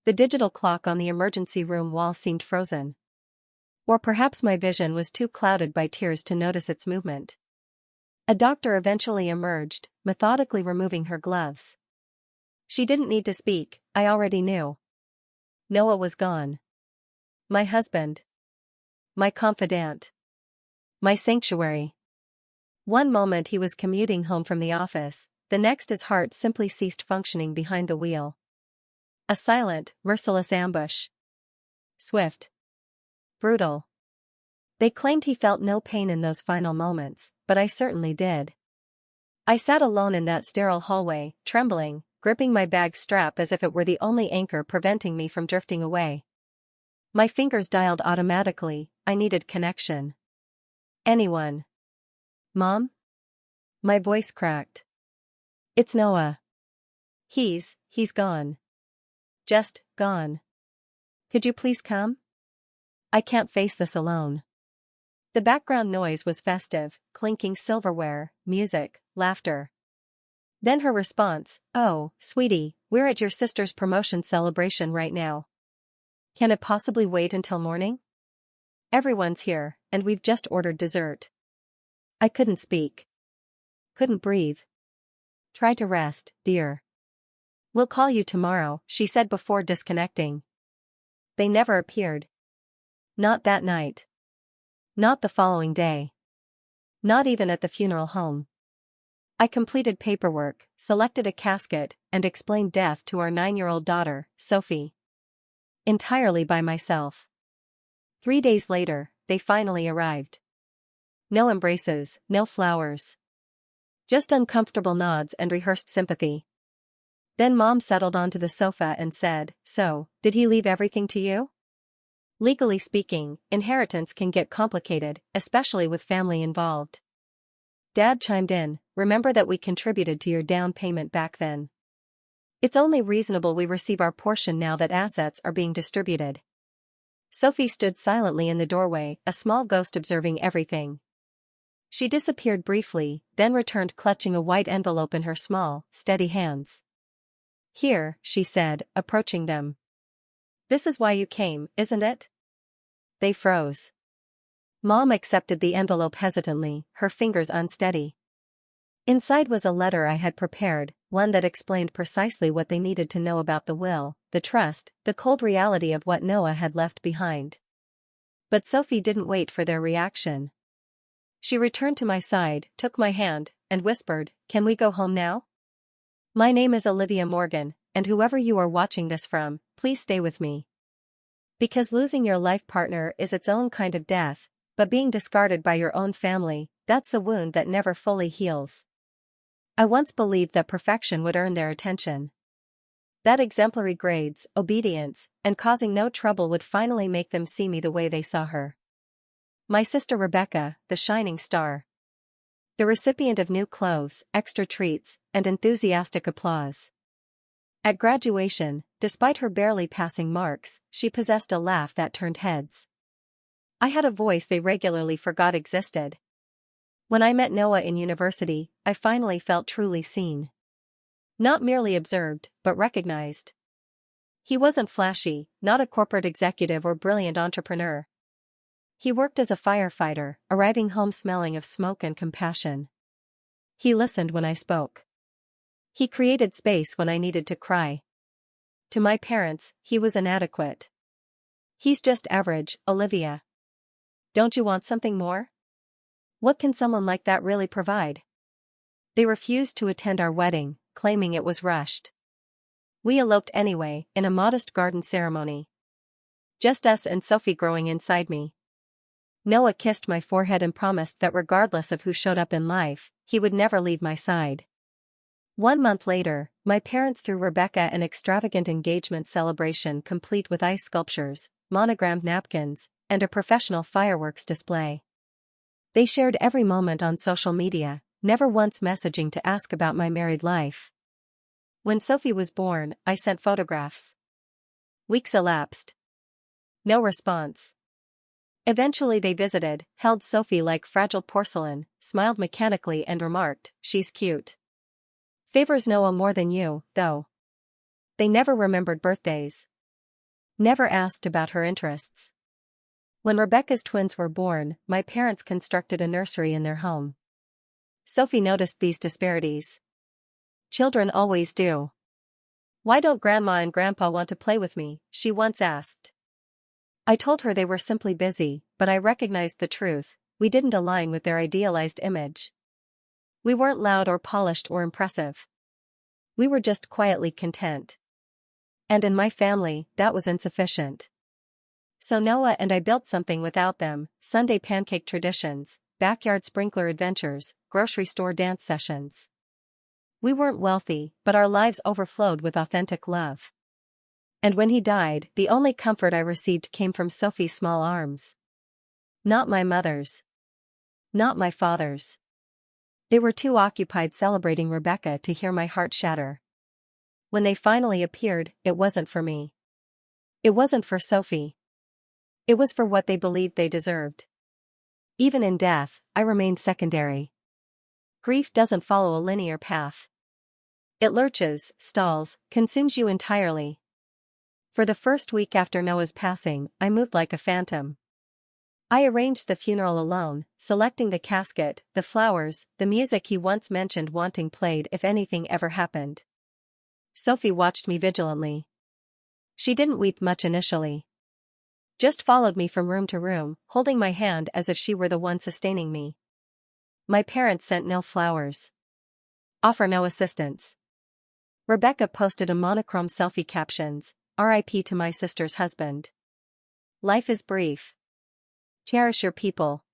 The digital clock on the emergency room wall seemed frozen. Or perhaps my vision was too clouded by tears to notice its movement. A doctor eventually emerged, methodically removing her gloves. She didn't need to speak, I already knew. Noah was gone. My husband. My confidant. My sanctuary. One moment he was commuting home from the office, the next his heart simply ceased functioning behind the wheel. A silent, merciless ambush. Swift. Brutal. They claimed he felt no pain in those final moments, but I certainly did. I sat alone in that sterile hallway, trembling, gripping my bag strap as if it were the only anchor preventing me from drifting away. My fingers dialed automatically, I needed connection. Anyone? Mom? My voice cracked. It's Noah. He's gone. Just gone. Could you please come? I can't face this alone. The background noise was festive, clinking silverware, music, laughter. Then her response, "Oh, sweetie, we're at your sister's promotion celebration right now. Can it possibly wait until morning? Everyone's here, and we've just ordered dessert." I couldn't speak. Couldn't breathe. "Try to rest, dear. We'll call you tomorrow," she said before disconnecting. They never appeared. Not that night. Not the following day. Not even at the funeral home. I completed paperwork, selected a casket, and explained death to our 9-year-old daughter, Sophie. Entirely by myself. 3 days later, they finally arrived. No embraces, no flowers. Just uncomfortable nods and rehearsed sympathy. Then Mom settled onto the sofa and said, "So, did he leave everything to you?" Legally speaking, inheritance can get complicated, especially with family involved. Dad chimed in, "Remember that we contributed to your down payment back then. It's only reasonable we receive our portion now that assets are being distributed." Sophie stood silently in the doorway, a small ghost observing everything. She disappeared briefly, then returned clutching a white envelope in her small, steady hands. "Here," she said, approaching them. "This is why you came, isn't it?" They froze. Mom accepted the envelope hesitantly, her fingers unsteady. Inside was a letter I had prepared, one that explained precisely what they needed to know about the will, the trust, the cold reality of what Noah had left behind. But Sophie didn't wait for their reaction. She returned to my side, took my hand, and whispered, "Can we go home now? My name is Olivia Morgan, and whoever you are watching this from, please stay with me. Because losing your life partner is its own kind of death, but being discarded by your own family, that's the wound that never fully heals. I once believed that perfection would earn their attention. That exemplary grades, obedience, and causing no trouble would finally make them see me the way they saw her. My sister Rebecca, the shining star. The recipient of new clothes, extra treats, and enthusiastic applause. At graduation, despite her barely passing marks, she possessed a laugh that turned heads. I had a voice they regularly forgot existed. When I met Noah in university, I finally felt truly seen. Not merely observed, but recognized. He wasn't flashy, not a corporate executive or brilliant entrepreneur. He worked as a firefighter, arriving home smelling of smoke and compassion. He listened when I spoke. He created space when I needed to cry. To my parents, he was inadequate. "He's just average, Olivia. Don't you want something more? What can someone like that really provide?" They refused to attend our wedding, claiming it was rushed. We eloped anyway, in a modest garden ceremony. Just us and Sophie growing inside me. Noah kissed my forehead and promised that regardless of who showed up in life, he would never leave my side. 1 month later, my parents threw Rebecca an extravagant engagement celebration complete with ice sculptures, monogrammed napkins, and a professional fireworks display. They shared every moment on social media, never once messaging to ask about my married life. When Sophie was born, I sent photographs. Weeks elapsed. No response. Eventually they visited, held Sophie like fragile porcelain, smiled mechanically and remarked, "She's cute. Favors Noah more than you, though." They never remembered birthdays. Never asked about her interests. When Rebecca's twins were born, my parents constructed a nursery in their home. Sophie noticed these disparities. Children always do. "Why don't Grandma and Grandpa want to play with me?" she once asked. I told her they were simply busy, but I recognized the truth: we didn't align with their idealized image. We weren't loud or polished or impressive. We were just quietly content. And in my family, that was insufficient. So Noah and I built something without them: Sunday pancake traditions, backyard sprinkler adventures, grocery store dance sessions. We weren't wealthy, but our lives overflowed with authentic love. And when he died, the only comfort I received came from Sophie's small arms. Not my mother's. Not my father's. They were too occupied celebrating Rebecca to hear my heart shatter. When they finally appeared, it wasn't for me. It wasn't for Sophie. It was for what they believed they deserved. Even in death, I remained secondary. Grief doesn't follow a linear path. It lurches, stalls, consumes you entirely. For the first week after Noah's passing, I moved like a phantom. I arranged the funeral alone, selecting the casket, the flowers, the music he once mentioned wanting played if anything ever happened. Sophie watched me vigilantly. She didn't weep much initially. Just followed me from room to room, holding my hand as if she were the one sustaining me. My parents sent no flowers. Offer no assistance. Rebecca posted a monochrome selfie captions: "R.I.P. to my sister's husband. Life is brief. Cherish your people."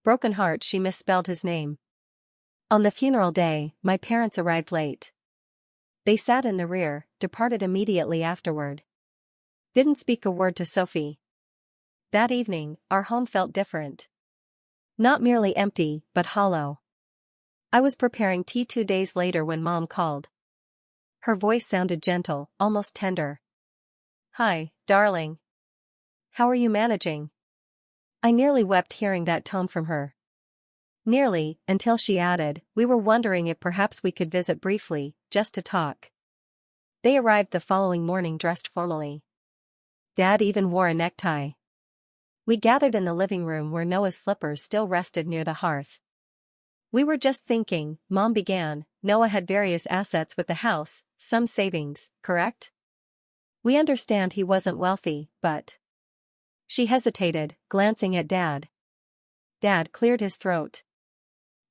Broken heart, she misspelled his name. On the funeral day, my parents arrived late. They sat in the rear, departed immediately afterward. Didn't speak a word to Sophie. That evening, our home felt different. Not merely empty, but hollow. I was preparing tea 2 days later when Mom called. Her voice sounded gentle, almost tender. "Hi, darling. How are you managing?" I nearly wept hearing that tone from her. Nearly, until she added, "We were wondering if perhaps we could visit briefly, just to talk." They arrived the following morning dressed formally. Dad even wore a necktie. We gathered in the living room where Noah's slippers still rested near the hearth. "We were just thinking," Mom began. "Noah had various assets with the house, some savings, correct? We understand he wasn't wealthy, but..." She hesitated, glancing at Dad. Dad cleared his throat.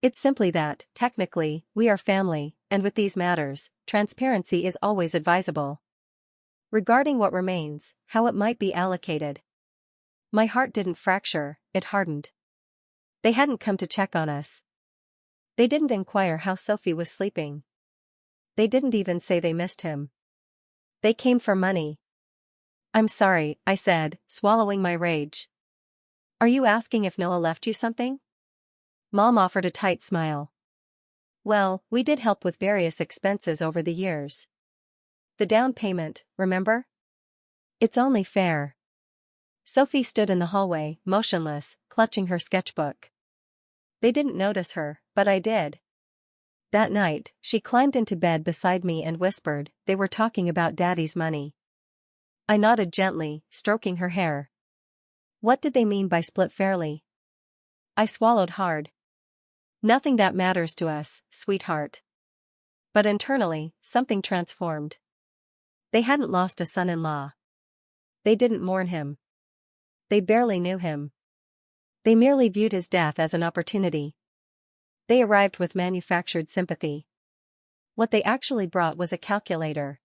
"It's simply that, technically, we are family, and with these matters, transparency is always advisable. Regarding what remains, how it might be allocated." My heart didn't fracture, it hardened. They hadn't come to check on us. They didn't inquire how Sophie was sleeping. They didn't even say they missed him. They came for money. "I'm sorry," I said, swallowing my rage. "Are you asking if Noah left you something?" Mom offered a tight smile. "Well, we did help with various expenses over the years. The down payment, remember? It's only fair." Sophie stood in the hallway, motionless, clutching her sketchbook. They didn't notice her, but I did. That night, she climbed into bed beside me and whispered, "They were talking about Daddy's money." I nodded gently, stroking her hair. "What did they mean by split fairly?" I swallowed hard. "Nothing that matters to us, sweetheart." But internally, something transformed. They hadn't lost a son-in-law. They didn't mourn him. They barely knew him. They merely viewed his death as an opportunity. They arrived with manufactured sympathy. What they actually brought was a calculator.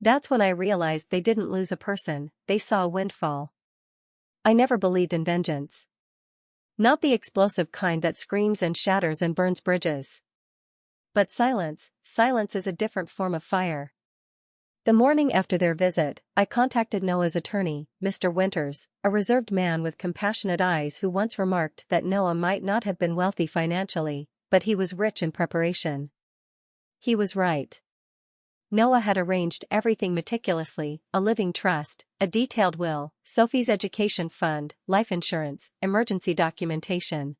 That's when I realized they didn't lose a person, they saw a windfall. I never believed in vengeance. Not the explosive kind that screams and shatters and burns bridges. But silence is a different form of fire. The morning after their visit, I contacted Noah's attorney, Mr. Winters, a reserved man with compassionate eyes who once remarked that Noah might not have been wealthy financially, but he was rich in preparation. He was right. Noah had arranged everything meticulously: a living trust, a detailed will, Sophie's education fund, life insurance, emergency documentation.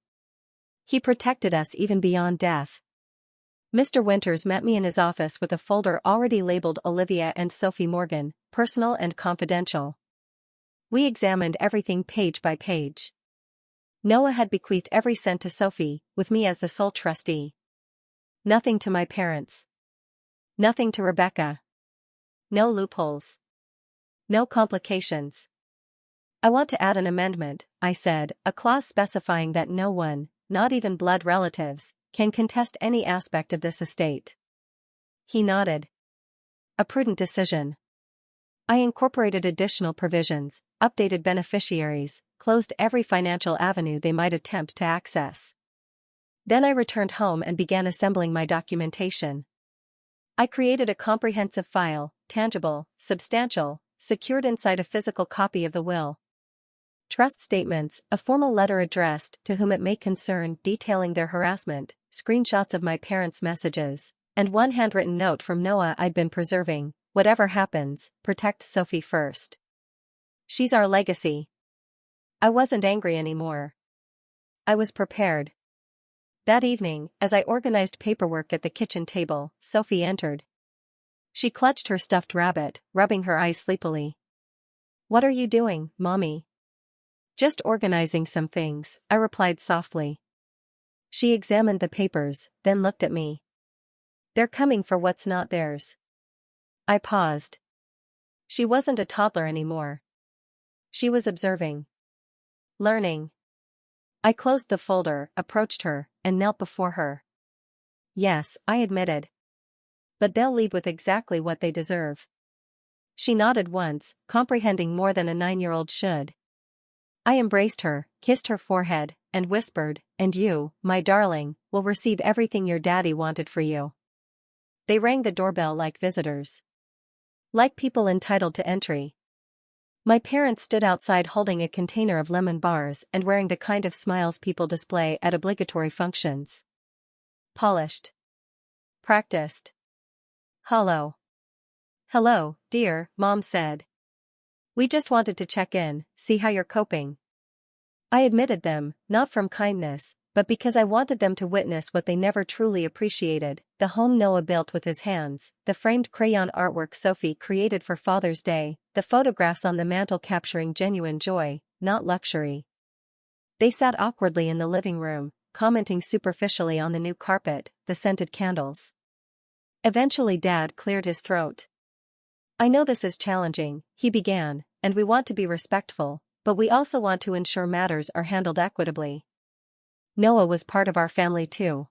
He protected us even beyond death. Mr. Winters met me in his office with a folder already labeled Olivia and Sophie Morgan, personal and confidential. We examined everything page by page. Noah had bequeathed every cent to Sophie, with me as the sole trustee. Nothing to my parents. Nothing to Rebecca. No loopholes. No complications. I want to add an amendment, I said, a clause specifying that no one, not even blood relatives, can contest any aspect of this estate. He nodded. A prudent decision. I incorporated additional provisions, updated beneficiaries, closed every financial avenue they might attempt to access. Then I returned home and began assembling my documentation. I created a comprehensive file, tangible, substantial, secured inside a physical copy of the will. Trust statements, a formal letter addressed to whom it may concern detailing their harassment, screenshots of my parents' messages, and one handwritten note from Noah I'd been preserving. Whatever happens, protect Sophie first. She's our legacy. I wasn't angry anymore. I was prepared. That evening, as I organized paperwork at the kitchen table, Sophie entered. She clutched her stuffed rabbit, rubbing her eyes sleepily. "What are you doing, Mommy?" "Just organizing some things," I replied softly. She examined the papers, then looked at me. "They're coming for what's not theirs." I paused. She wasn't a toddler anymore. She was observing. Learning. I closed the folder, approached her, and knelt before her. "Yes," I admitted. "But they'll leave with exactly what they deserve." She nodded once, comprehending more than a 9-year-old should. I embraced her, kissed her forehead, and whispered, "And you, my darling, will receive everything your daddy wanted for you." They rang the doorbell like visitors. Like people entitled to entry. My parents stood outside holding a container of lemon bars and wearing the kind of smiles people display at obligatory functions. Polished. Practiced. Hollow. "Hello, dear," Mom said. "We just wanted to check in, see how you're coping." I admitted them, not from kindness, but because I wanted them to witness what they never truly appreciated, the home Noah built with his hands, the framed crayon artwork Sophie created for Father's Day, the photographs on the mantle capturing genuine joy, not luxury. They sat awkwardly in the living room, commenting superficially on the new carpet, the scented candles. Eventually Dad cleared his throat. "I know this is challenging," he began, "and we want to be respectful, but we also want to ensure matters are handled equitably. Noah was part of our family too."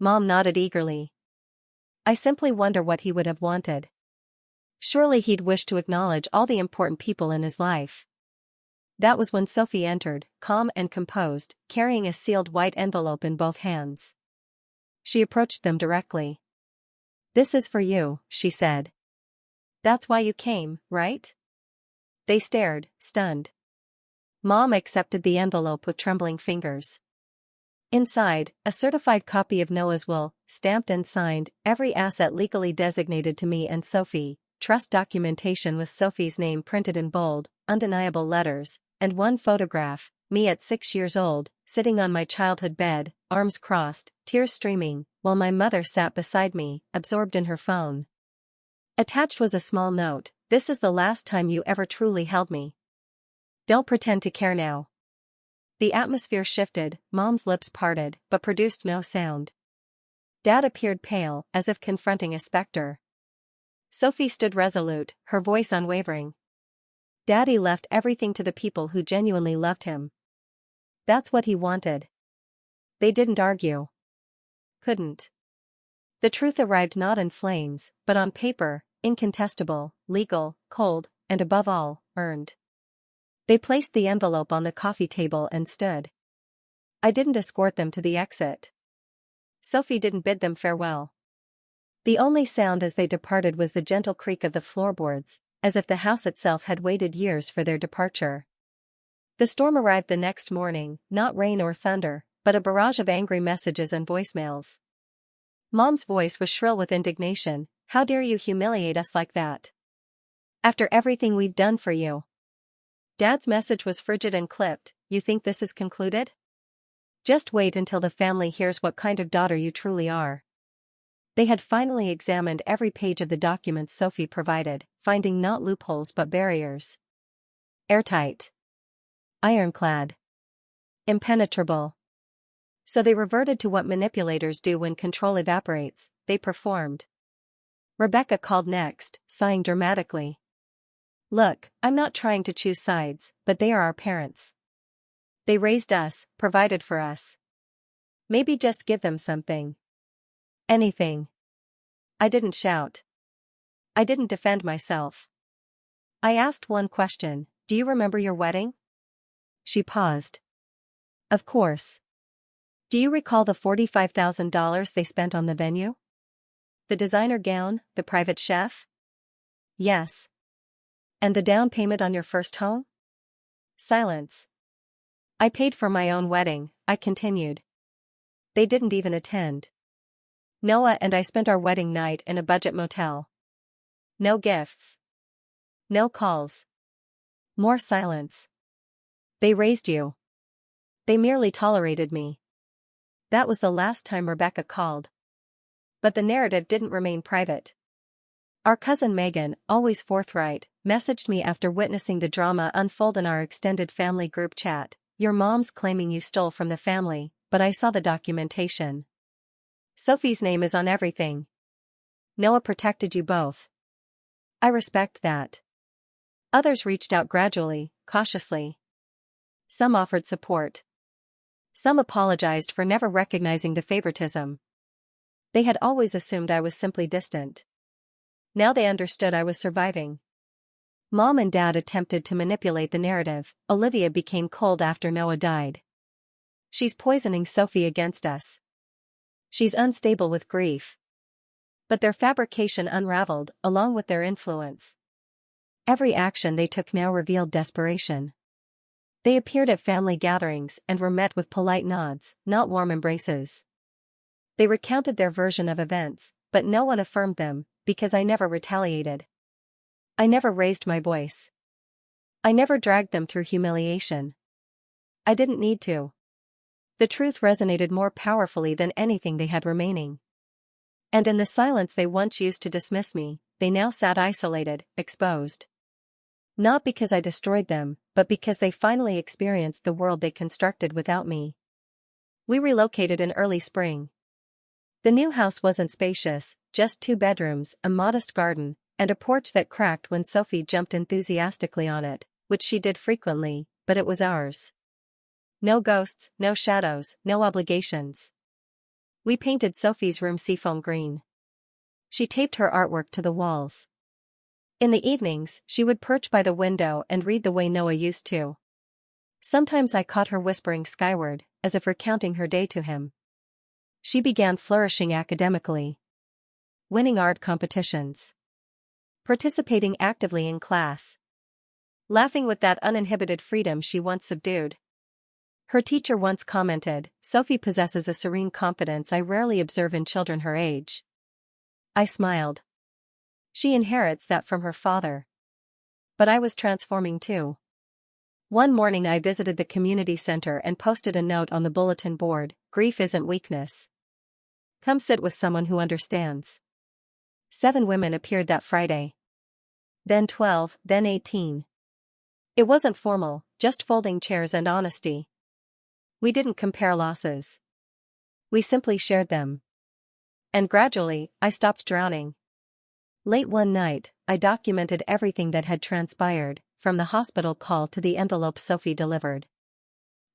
Mom nodded eagerly. "I simply wonder what he would have wanted. Surely he'd wish to acknowledge all the important people in his life." That was when Sophie entered, calm and composed, carrying a sealed white envelope in both hands. She approached them directly. "This is for you," she said. "That's why you came, right?" They stared, stunned. Mom accepted the envelope with trembling fingers. Inside, a certified copy of Noah's will, stamped and signed, every asset legally designated to me and Sophie, trust documentation with Sophie's name printed in bold, undeniable letters, and one photograph, me at 6 years old, sitting on my childhood bed, arms crossed, tears streaming, while my mother sat beside me, absorbed in her phone. Attached was a small note: "This is the last time you ever truly held me. Don't pretend to care now." The atmosphere shifted, Mom's lips parted, but produced no sound. Dad appeared pale, as if confronting a specter. Sophie stood resolute, her voice unwavering. Daddy left everything to the people who genuinely loved him. That's what he wanted. They didn't argue. Couldn't. The truth arrived not in flames, but on paper, incontestable, legal, cold, and above all, earned. They placed the envelope on the coffee table and stood. I didn't escort them to the exit. Sophie didn't bid them farewell. The only sound as they departed was the gentle creak of the floorboards, as if the house itself had waited years for their departure. The storm arrived the next morning, not rain or thunder, but a barrage of angry messages and voicemails. Mom's voice was shrill with indignation. "How dare you humiliate us like that? After everything we've done for you." Dad's message was frigid and clipped: "You think this is concluded? Just wait until the family hears what kind of daughter you truly are." They had finally examined every page of the documents Sophie provided, finding not loopholes but barriers. Airtight. Ironclad. Impenetrable. So they reverted to what manipulators do when control evaporates. They performed. Rebecca called next, sighing dramatically. Look, I'm not trying to choose sides, but they are our parents. They raised us, provided for us. Maybe just give them something. Anything. I didn't shout. I didn't defend myself. I asked one question, do you remember your wedding? She paused. Of course. Do you recall the $45,000 they spent on the venue? The designer gown, the private chef? Yes. And the down payment on your first home? Silence. I paid for my own wedding, I continued. They didn't even attend. Noah and I spent our wedding night in a budget motel. No gifts. No calls. More silence. They raised you. They merely tolerated me. That was the last time Rebecca called. But the narrative didn't remain private. Our cousin Megan, always forthright, messaged me after witnessing the drama unfold in our extended family group chat. Your mom's claiming you stole from the family, but I saw the documentation. Sophie's name is on everything. Noah protected you both. I respect that. Others reached out gradually, cautiously. Some offered support. Some apologized for never recognizing the favoritism. They had always assumed I was simply distant. Now they understood I was surviving. Mom and Dad attempted to manipulate the narrative. Olivia became cold after Noah died. She's poisoning Sophie against us. She's unstable with grief. But their fabrication unraveled, along with their influence. Every action they took now revealed desperation. They appeared at family gatherings and were met with polite nods, not warm embraces. They recounted their version of events, but no one affirmed them, because I never retaliated. I never raised my voice. I never dragged them through humiliation. I didn't need to. The truth resonated more powerfully than anything they had remaining. And in the silence they once used to dismiss me, they now sat isolated, exposed. Not because I destroyed them, but because they finally experienced the world they constructed without me. We relocated in early spring. The new house wasn't spacious, just 2 bedrooms, a modest garden, and a porch that cracked when Sophie jumped enthusiastically on it, which she did frequently, but it was ours. No ghosts, no shadows, no obligations. We painted Sophie's room seafoam green. She taped her artwork to the walls. In the evenings, she would perch by the window and read the way Noah used to. Sometimes I caught her whispering skyward, as if recounting her day to him. She began flourishing academically. Winning art competitions. Participating actively in class. Laughing with that uninhibited freedom she once subdued. Her teacher once commented, "Sophie possesses a serene confidence I rarely observe in children her age." I smiled. She inherits that from her father. But I was transforming too. One morning I visited the community center and posted a note on the bulletin board, "Grief isn't weakness. Come sit with someone who understands." 7 women appeared that Friday. Then 12, then 18. It wasn't formal, just folding chairs and honesty. We didn't compare losses. We simply shared them. And gradually, I stopped drowning. Late one night, I documented everything that had transpired, from the hospital call to the envelope Sophie delivered.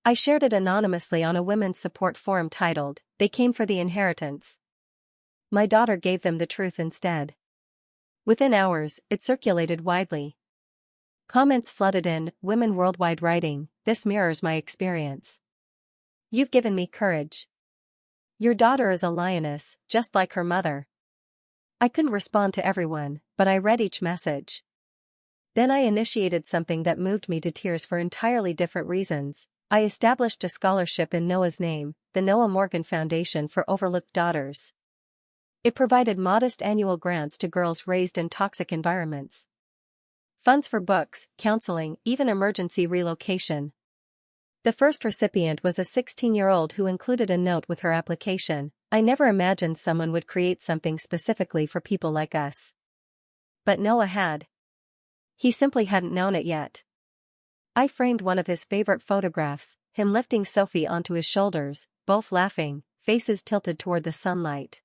I shared it anonymously on a women's support forum titled, "They Came for the Inheritance." My daughter gave them the truth instead. Within hours, it circulated widely. Comments flooded in, women worldwide writing, "This mirrors my experience. You've given me courage. Your daughter is a lioness, just like her mother." I couldn't respond to everyone, but I read each message. Then I initiated something that moved me to tears for entirely different reasons. I established a scholarship in Noah's name, the Noah Morgan Foundation for Overlooked Daughters. It provided modest annual grants to girls raised in toxic environments. Funds for books, counseling, even emergency relocation. The first recipient was a 16-year-old who included a note with her application, I never imagined someone would create something specifically for people like us. But Noah had. He simply hadn't known it yet. I framed one of his favorite photographs, him lifting Sophie onto his shoulders, both laughing, faces tilted toward the sunlight.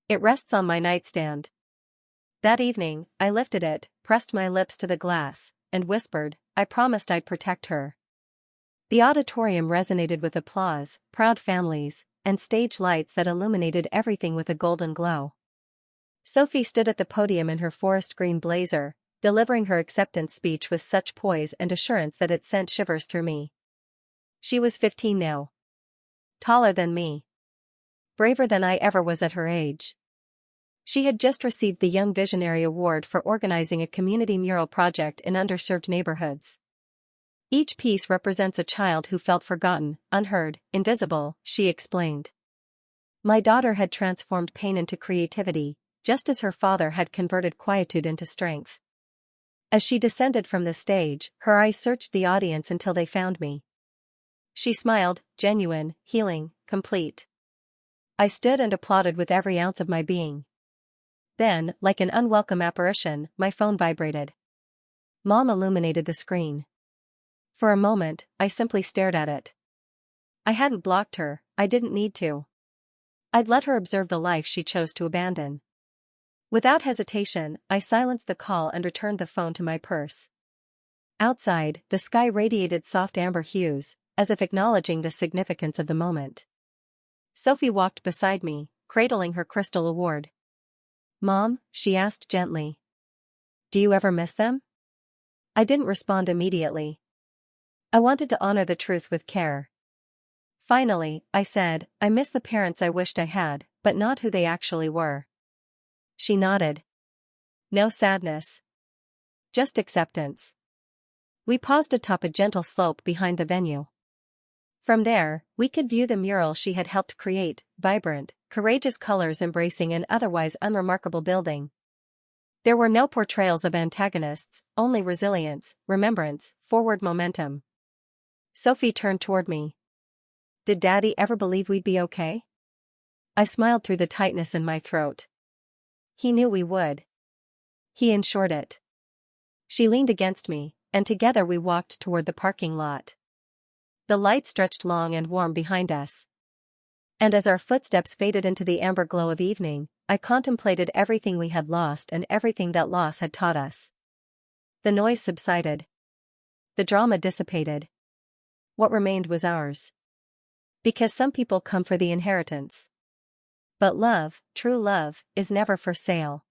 It rests on my nightstand. That evening, I lifted it, pressed my lips to the glass, and whispered, I promised I'd protect her. The auditorium resonated with applause, proud families, and stage lights that illuminated everything with a golden glow. Sophie stood at the podium in her forest green blazer, delivering her acceptance speech with such poise and assurance that it sent shivers through me. She was 15 now. Taller than me. Braver than I ever was at her age. She had just received the Young Visionary Award for organizing a community mural project in underserved neighborhoods. Each piece represents a child who felt forgotten, unheard, invisible, she explained. My daughter had transformed pain into creativity, just as her father had converted quietude into strength. As she descended from the stage, her eyes searched the audience until they found me. She smiled, genuine, healing, complete. I stood and applauded with every ounce of my being. Then, like an unwelcome apparition, my phone vibrated. Mom illuminated the screen. For a moment, I simply stared at it. I hadn't blocked her, I didn't need to. I'd let her observe the life she chose to abandon. Without hesitation, I silenced the call and returned the phone to my purse. Outside, the sky radiated soft amber hues, as if acknowledging the significance of the moment. Sophie walked beside me, cradling her crystal award. Mom, she asked gently. Do you ever miss them? I didn't respond immediately. I wanted to honor the truth with care. Finally, I said, I miss the parents I wished I had, but not who they actually were. She nodded. No sadness. Just acceptance. We paused atop a gentle slope behind the venue. From there, we could view the mural she had helped create, vibrant, courageous colors embracing an otherwise unremarkable building. There were no portrayals of antagonists, only resilience, remembrance, forward momentum. Sophie turned toward me. Did Daddy ever believe we'd be okay? I smiled through the tightness in my throat. He knew we would. He ensured it. She leaned against me, and together we walked toward the parking lot. The light stretched long and warm behind us. And as our footsteps faded into the amber glow of evening, I contemplated everything we had lost and everything that loss had taught us. The noise subsided. The drama dissipated. What remained was ours. Because some people come for the inheritance. But love, true love, is never for sale.